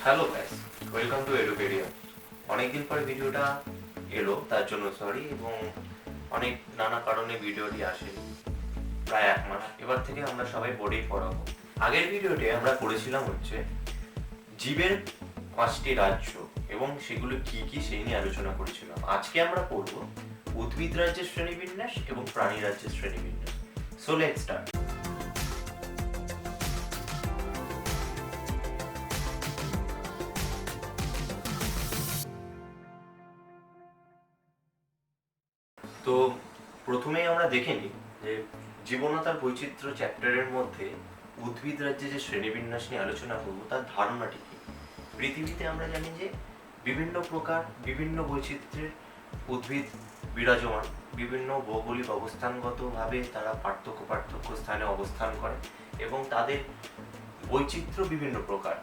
Hello guys, welcome to Edupedia. অনেকদিন পরে ভিডিওটা এলো, তার জন্য সরি। এবং অনেক নানা কারণে ভিডিওটি আসে, প্রায় 1 মাস। এবার থেকে আমরা সবাই বোর্ডেই পড়াবো। আগের ভিডিওতে আমরা পড়েছিলাম হচ্ছে জীবের 5টি রাজ্য এবং সেগুলো কি কি সেই নিয়ে আলোচনা করেছিলাম। আজকে আমরা পড়ব উদ্ভিদ রাজ্যের শ্রেণীবিন্যাস এবং প্রাণী রাজ্যের শ্রেণীবিন্যাস। So let's start. তো প্রথমেই আমরা দেখে নিই যে জীবনতার বৈচিত্র্য চ্যাপ্টারের মধ্যে উদ্ভিদ রাজ্যে যে শ্রেণীবিন্যাস নিয়ে আলোচনা করব তার ধারণাটি কি। পৃথিবীতে আমরা জানি যে বিভিন্ন প্রকার বিভিন্ন বৈচিত্র্যের উদ্ভিদ বিরাজমান, বিভিন্ন ভৌগোলিক অবস্থানগতভাবে তারা পার্থক্য স্থানে অবস্থান করে এবং তাদের বৈচিত্র্য বিভিন্ন প্রকার।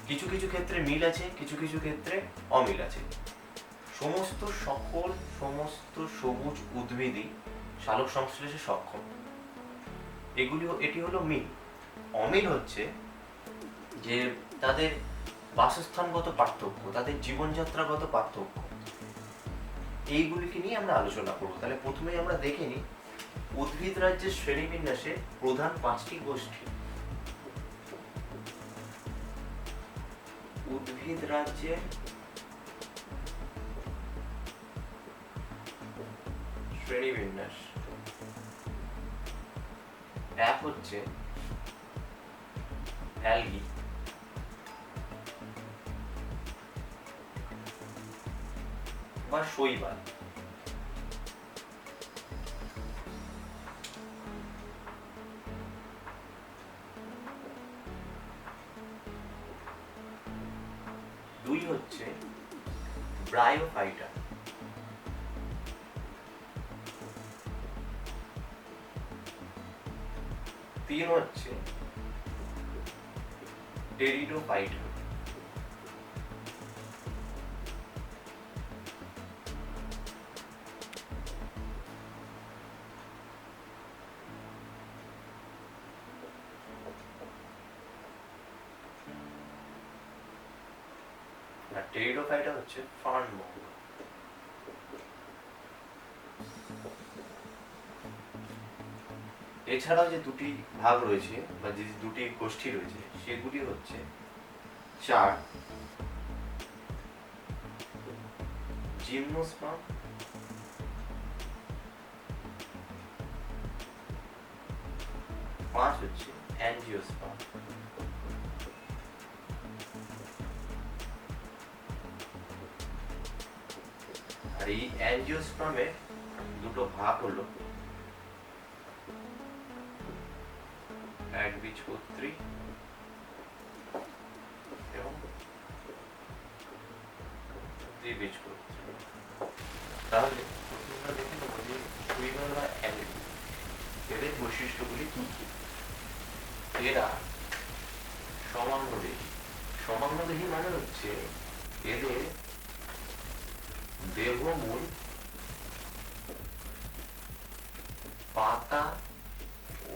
কিছু কিছু ক্ষেত্রে মিল আছে, কিছু কিছু ক্ষেত্রে অমিল আছে। সমস্ত সবুজ উদ্ভিদই সালোক সংশ্লেষে সক্ষম। এটি হলো মিল। অমিল হচ্ছে যে তাদের বাসস্থানগত পার্থক্য, তাদের জীবনযাত্রাগত পার্থক্য। এইগুলিকে নিয়ে আমরা আলোচনা করব। তাহলে প্রথমেই আমরা দেখে নিই উদ্ভিদ রাজ্যের শ্রেণীবিন্যাসে প্রধান 5টি গোষ্ঠী। উদ্ভিদ রাজ্যের শ্রেণীবিন্যাস। এক হচ্ছে অ্যালগি, বা শৈবাল। দুই হচ্ছে ব্রায়োফাইটা। তিন হচ্ছে টেরিডোফাইটা। আর টেরিডোফাইটা হচ্ছে ফার্ন মঙ্গ। এছাড়াও যে দুটি ভাগ রয়েছে বা যে দুটি গোষ্ঠী রয়েছে সেগুলি হচ্ছে 4 জিমনোস্পার্ম, 5 হচ্ছে অ্যাঞ্জিওস্পার্ম। আর এই অ্যাঞ্জিওস্পার্মের দুটো ভাগ হলো একবীজপত্রী এবং দ্বিবীজপত্রী। তাহলে আমরা দেখে নেব যে শৈবাল বা অ্যালগি এদের বৈশিষ্ট্যগুলি কি কি। এরা সমাঙ্গদেহী। সমাঙ্গদেহী মানে হচ্ছে এদের দেহমূল পাতা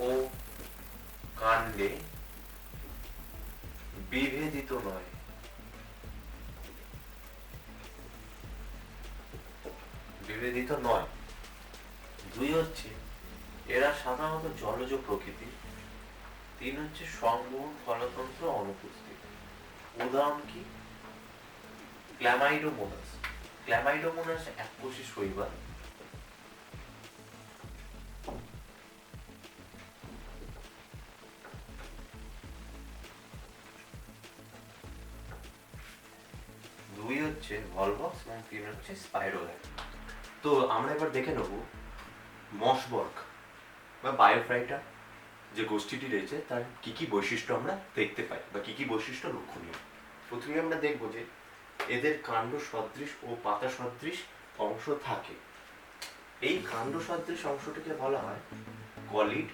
ও কাণ্ডে বিভেদিত নয়। বিভেদিত নয়। দুই হচ্ছে এরা সাধারণত জলজ প্রকৃতির। 3 হচ্ছে সংবহন ফলতন্ত্র অনুপস্থিত। উদাহরণ কি? ক্ল্যামাইডোমোনাস। ক্ল্যামাইডোমোনাস এককোষী শৈবাল। দুই হচ্ছে ভলভক্স এবং 3 হচ্ছে স্পাইরোল্যান্ড। তো আমরা এবার দেখে নেব মসবর্গ বা বায়োফাইটা যে গোষ্ঠীটি রয়েছে তার কি কি বৈশিষ্ট্য আমরা দেখতে পাই বা কি কি বৈশিষ্ট্য লক্ষণীয়। প্রথমে আমরা দেখব যে এদের কাণ্ড সদৃশ ও পাতা সদৃশ অংশ থাকে। এই কাণ্ড সদৃশ অংশটিকে বলা হয় কলিড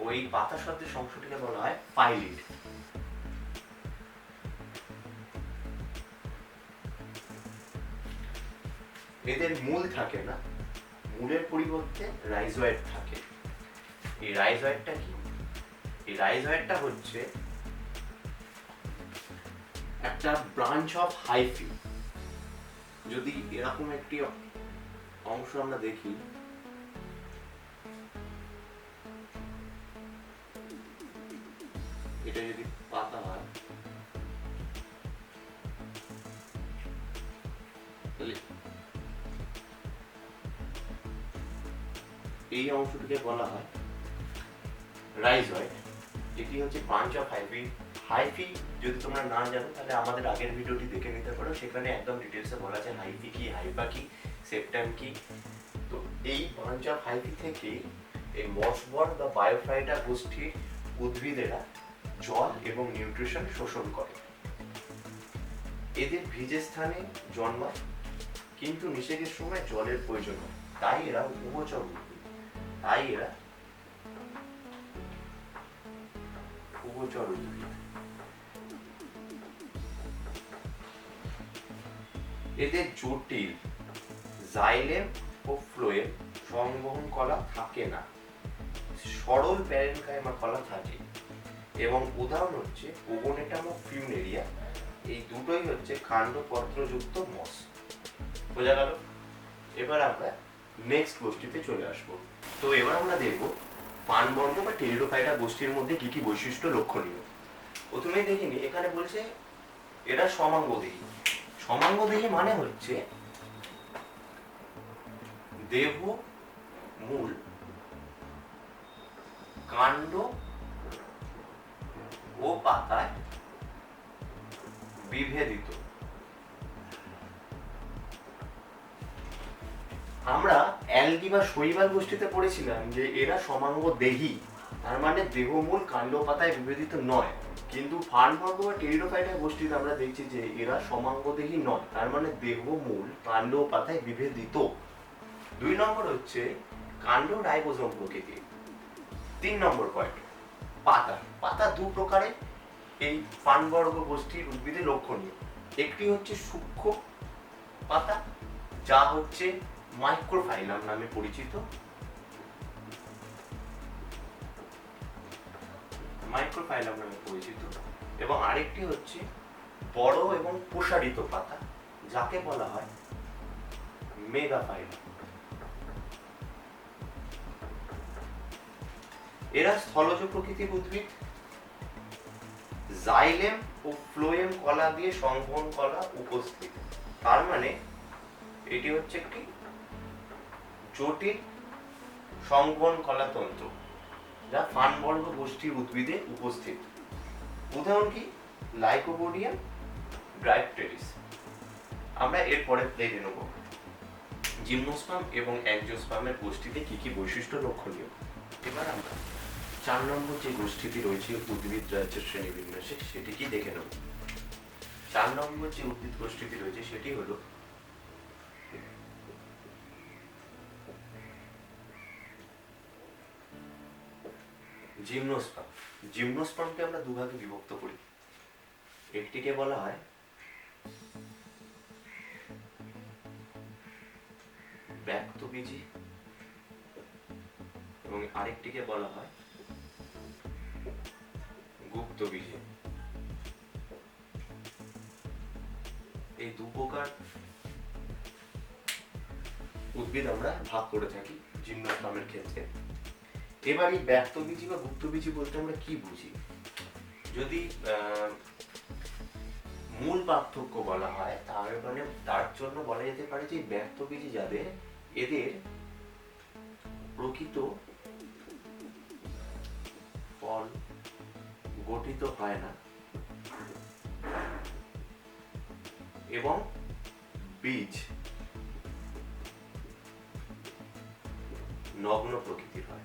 ও এই পাতা সদৃশ অংশটিকে বলা হয় ফাইলিড। এদের মূল থাকে না, মূলের পরিবর্তে রাইজোয়েড থাকে। এই রাইজয়েডটা কি? এই রাইজয়েডটা হচ্ছে একটা ব্রাঞ্চ অফ হাইফি। যদি এরকম একটি অংশ আমরা দেখি, এটা যদি পাতা হয় তাহলে এই অংশটিকে বলা হয় রাইজয়েড। এটি হচ্ছে ব্রাঞ্চ অফ হাইফি। হাইফি যদি তোমরা না জানো তাহলে আমাদের আগের ভিডিওটি দেখে নিতে পারো, সেখানে একদম ডিটেলসে বলা আছে হাইফি কি, হাইফা কি, সেপ্টাম কি। তো এই ব্রাঞ্চ অফ হাইফি থেকে এই মসবর্গ বা বায়োফাইটা গোষ্ঠীর উদ্ভিদেরা জল এবং নিউট্রিশন শোষণ করে। এদের ভিজে স্থানে জন্মায়, কিন্তু নিষেকের সময় জলের প্রয়োজন হয়, তাই এরা উভচর উদ্ভিদ। তাই এরা উভচর উদ্ভিদ। এদের জটিল জাইলেম ও ফ্লোয়েম সংবহন কলা থাকে না, সরল প্যারেনকাইমা কলা থাকে। এবং উদাহরণ হচ্ছে ওগোনেটাম ও ফিউনেরিয়া, এই দুটোই হচ্ছে কাণ্ডপত্রযুক্ত মস। বোঝা গেল? এবার আমরা নেক্সট গোষ্ঠীতে চলে আসবো। তো এবার আমরা দেখব পানবর্গ বা টেরিডোফাইটা গোষ্ঠীর মধ্যে কি কি বৈশিষ্ট্য লক্ষণীয়। প্রথমেই দেখিনি, এখানে বলছে এরা সমাঙ্গদেহী। সমাঙ্গদেহী মানে হচ্ছে দেহ, মূল, কাণ্ড ও পাতায় বিভেদিত। আমরা অ্যালগি বা শৈবাল গোষ্ঠীতে পড়েছিলাম যে এরা সমাঙ্গদেহী, তার মানে দেহ, মূল, কাণ্ড, পাতায় বিভেদিত নয়। কিন্তু ফার্নবর্গ বা টেরিডোফাইটা গোষ্ঠীতে আমরা দেখছি যে এরা সমাঙ্গদেহী নয়, তার মানে দেহ, মূল, কাণ্ড ও পাতায় বিভেদিত। 2 নম্বর হচ্ছে কাণ্ড রাইবোজোম প্রকৃতির। 3 নম্বর পয়েন্ট পাতা। পাতা দু প্রকারের এই ফার্নবর্গ গোষ্ঠীর উদ্ভিদে লক্ষণীয়। একটি হচ্ছে সূক্ষ্ম পাতা, যা হচ্ছে মাইক্রোফাইলাম নামে পরিচিত। মাইক্রোফাইলাম নামে পরিচিত। এবং আরেকটি হচ্ছে বড় এবং প্রসারিত পাতা, যাকে বলা হয় মেগাফাইলাম। এরা স্থলজ প্রকৃতির উদ্ভিদ। জাইলেম ও ফ্লোয়েম কলা দিয়ে সংবহন কলা উপস্থিত, তার মানে এটি হচ্ছে একটি জটিল সংবহন কলা তন্ত্র যা ফার্নবর্গ গোষ্ঠীর উদ্ভিদে উপস্থিত। উদাহরণ কি? লাইকোপোডিয়াম, ব্রাইপটেরিস। আমরা এরপরে দেখে নেব জিমনোস্পার্ম এবং অ্যাঞ্জিওস্পার্মের গোষ্ঠীতে কি কি বৈশিষ্ট্য লক্ষণীয়। এবার আমরা 4 নম্বর যে গোষ্ঠীটি রয়েছে উদ্ভিদ রাজ্যের শ্রেণীবিন্যাসে, সেটি কি দেখে নেব। 4 নম্বর যে উদ্ভিদ গোষ্ঠীটি রয়েছে সেটি হলো জিমনোস্পার্ম। জিমনোস্পার্মকে আমরা দুভাগে বিভক্ত করি। একটিকে বলা হয় ব্যক্তবীজী এবং আরেকটিকে বলা হয় গুপ্তবীজী। এই দু প্রকার উদ্ভিদ আমরা ভাগ করে থাকি জিমনোস্পার্মের ক্ষেত্রে। এবার এই ব্যক্তবীজী বা গুপ্তবীজী বলতে আমরা কি বুঝি? যদি মূল পার্থক্য বলা হয় তার মানে তার জন্য বলা যেতে পারে যে ব্যক্তবীজী যাদের, এদের প্রকৃত ফল গঠিত হয় না এবং বীজ নগ্ন প্রকৃতির হয়।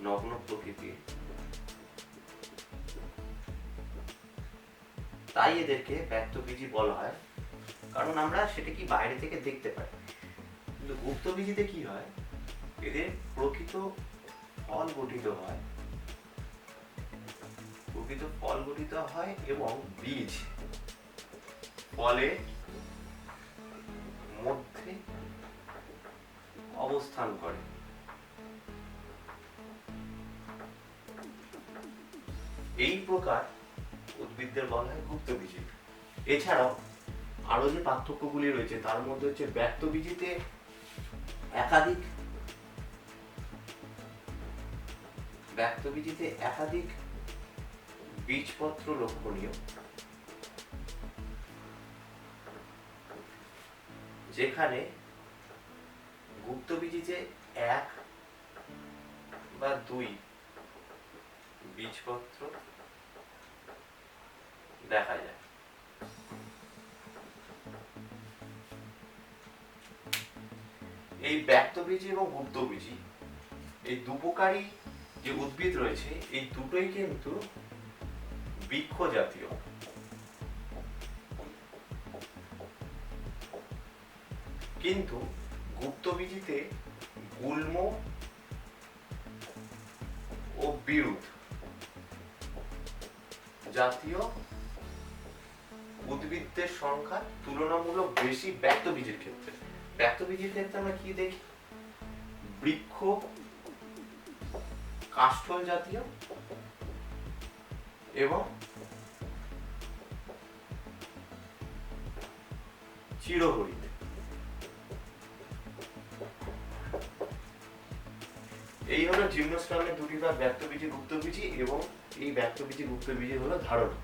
নগ্ন প্রকৃতির, তাই এদেরকে ব্যক্তবীজী বলা হয়, কারণ আমরা সেটা কি বাইরে থেকে দেখতে পাই। কিন্তু গুপ্তবীজীতে কি হয়, এদের প্রকৃত ফল গঠিত হয়, প্রকৃত ফল গঠিত হয় এবং বীজ ফলের মধ্যে অবস্থান করে। এই প্রকার উদ্ভিদদের বলা হয় গুপ্তবীজি। এছাড়াও আরো যে পার্থক্যগুলি রয়েছে তার মধ্যে হচ্ছে ব্যক্তবীজিতে একাধিক বীজপত্র লক্ষণীয়, যেখানে গুপ্তবীজিতে এক বা দুই বীজপত্র দেখা যায়। এই ব্যক্তবীজি এবং গুপ্তবীজি এই দুপকারী যে উদ্ভিদ রয়েছে এই দুটোই কিন্তু বৃক্ষ জাতীয়। কিন্তু গুপ্তবীজিতে গুল্ম ও বিরুৎ জাতীয় উদ্ভিদের সংখ্যা তুলনামূলক বেশি ব্যক্তবীজের ক্ষেত্রে। ব্যক্তবীজের ক্ষেত্রে আমরা কি দেখি? বৃক্ষ কাষ্ঠল জাতীয় এবং চিরহরিৎ। এই হলো জিমনোস্পার্মের দুটি ভাগ, ব্যক্তবীজি গুপ্তবীজি, এবং এই ব্যক্তবীজি গুপ্তবীজি হলো ধারণা।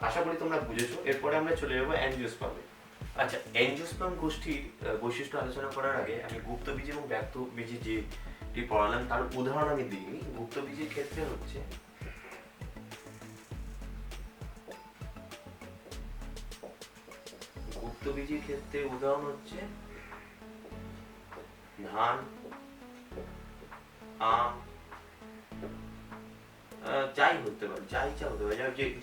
আশা করি তোমরা বুঝেছো। এরপরে আমরা চলে যাবো অ্যাঞ্জিওস্পার্মে। আচ্ছা, অ্যাঞ্জিওস্পার্ম গোষ্ঠীর বৈশিষ্ট্য আলোচনা করার আগে আমি গুপ্তবীজি এবং ব্যক্তবীজি যেটি পড়ালাম তার উদাহরণ আমি দিইনি। গুপ্তবীজির ক্ষেত্রে হচ্ছে উদাহরণ হচ্ছে ধান, আম, যাই হতে পারে,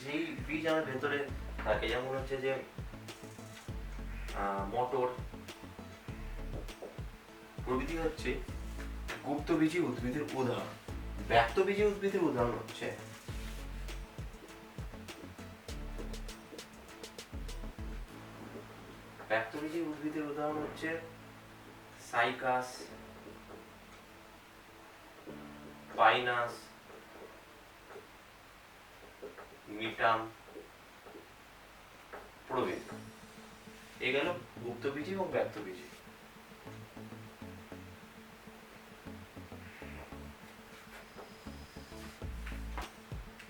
যেই বীজ আমার ভেতরে থাকে, যেমন হচ্ছে যে মটর প্রভৃতি হচ্ছে গুপ্তবীজি উদ্ভিদের উদাহরণ। ব্যক্তবীজি উদ্ভিদের উদাহরণ হচ্ছে সাইকাস, পাইনাস, মিটাম প্রভৃতি। এই গেল গুপ্তবীজি এবং ব্যক্তবীজি।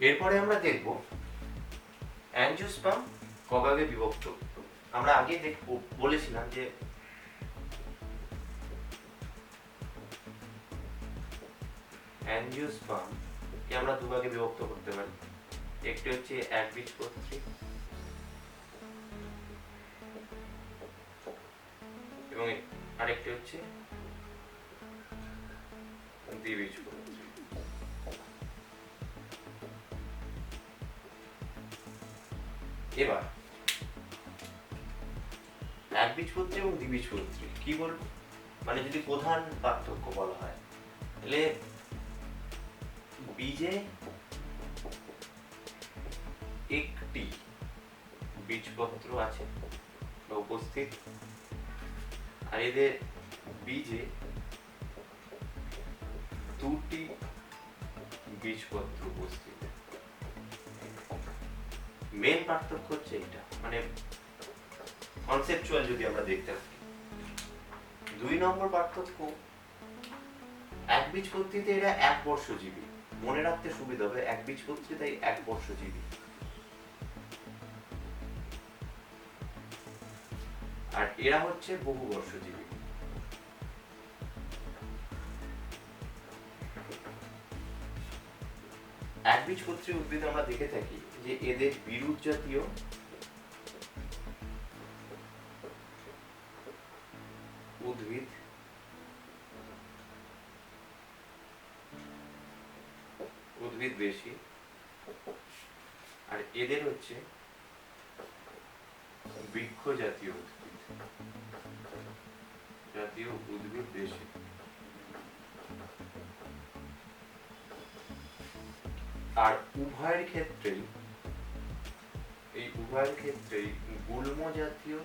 এরপরে আমরা দেখব অ্যাঞ্জিওস্পার্ম কভাগে বিভক্ত। আমরা আগে বলেছিলাম যে অ্যাঞ্জিওস্পার্ম কে আমরা দুভাগে বিভক্ত করতে পারি। একটি হচ্ছে একবীজপত্রী এবং আরেকটি হচ্ছে দ্বিবীজপত্রী। এবার একবীজপত্রী এবং দ্বিবীজপত্রী কি বলবো, মানে যদি প্রধান পার্থক্য বলা হয় তাহলে বীজে একটি বীজপত্র আছে বা উপস্থিত, আর এদের বীজে দুটি বীজপত্র উপস্থিত। মেন পার্থক্য হচ্ছে এটা, মানে কনসেপচুয়াল যদি আমরা দেখতে থাকি। 2 নম্বর পার্থক্য, একবীজপত্রীতে এরা একবর্ষজীবী। মনে রাখতে সুবিধা হবে, একবীজপত্রী তাই একবর্ষজীবী। আর এরা হচ্ছে বহুবর্ষজীবী। একবীজপত্রী উদ্ভিদ আমরা দেখে থাকি যে এদের বিরুৎ জাতীয় উদ্ভিদ বেশি, আর এদের হচ্ছে বৃক্ষ জাতীয় উদ্ভিদ বেশি। আর উভয়ের ক্ষেত্রেই গুল্ম জাতীয়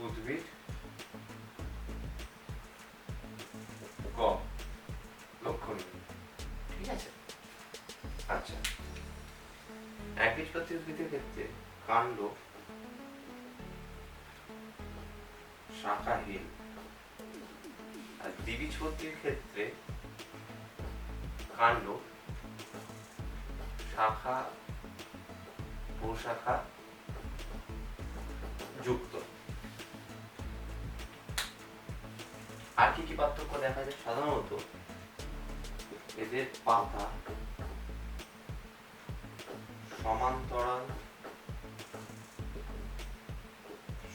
উদ্ভিদ কম লক্ষণীয়। কাণ্ড শাখাহীন। আর দ্বিবীজপত্রীর ক্ষেত্রে কাণ্ড শাখা প্রশাখা যুক্ত। আর কি কি পার্থক্য দেখা যায়? সাধারণত এদের পাতা সমান্তরাল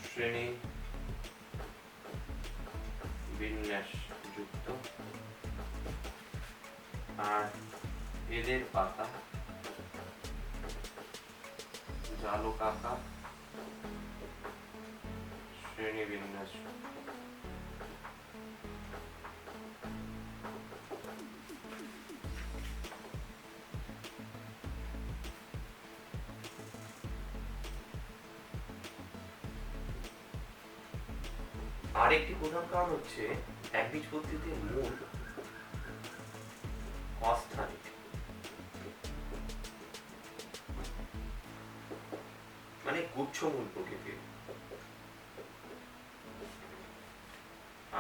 শ্রেণী বিন্যাস যুক্ত, আর এদের পাতা জালকাকার শ্রেণী বিন্যাস। আরেকটি প্রধান কারণ হচ্ছে একবীজপত্রীতে মূল অস্থানিক। মানে গুচ্ছমূল প্রকৃতির।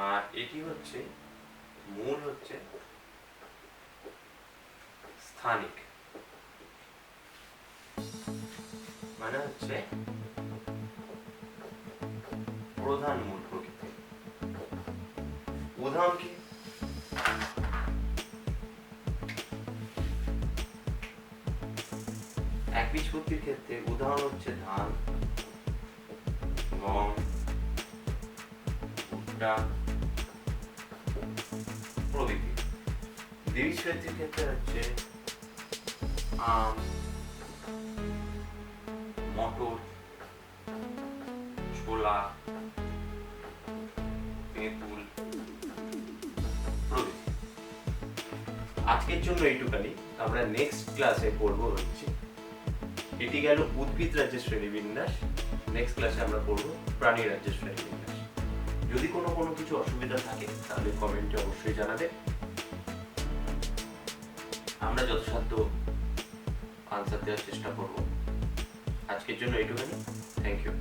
আর এটি হচ্ছে মূল হচ্ছে স্থানিক, মানে হচ্ছে প্রধান মূল প্রকৃতি। উদাহরণ কি? একবীজপত্রীর ক্ষেত্রে উদাহরণ হচ্ছে ধান, গম, ভুট্টা প্রভৃতি। দ্বিবীজপত্রীর ক্ষেত্রে হচ্ছে আম, মটর, ছোলা, তেঁতুল প্রভৃতি। আজকের জন্য এইটুকানি। আমরা নেক্সট ক্লাসে পড়বো হচ্ছে, এটি গেল উদ্ভিদ রাজ্যের শ্রেণীবিন্যাস। নেক্সট ক্লাসে আমরা পড়বো প্রাণী রাজ্যের শ্রেণীবিন্যাস। যদি কোনো কিছু অসুবিধা থাকে তাহলে কমেন্টে অবশ্যই জানাবে, আমরা যথাসাধ্য আনসার দেওয়ার চেষ্টা করব। আজকের জন্য এইটুখানি। Thank you.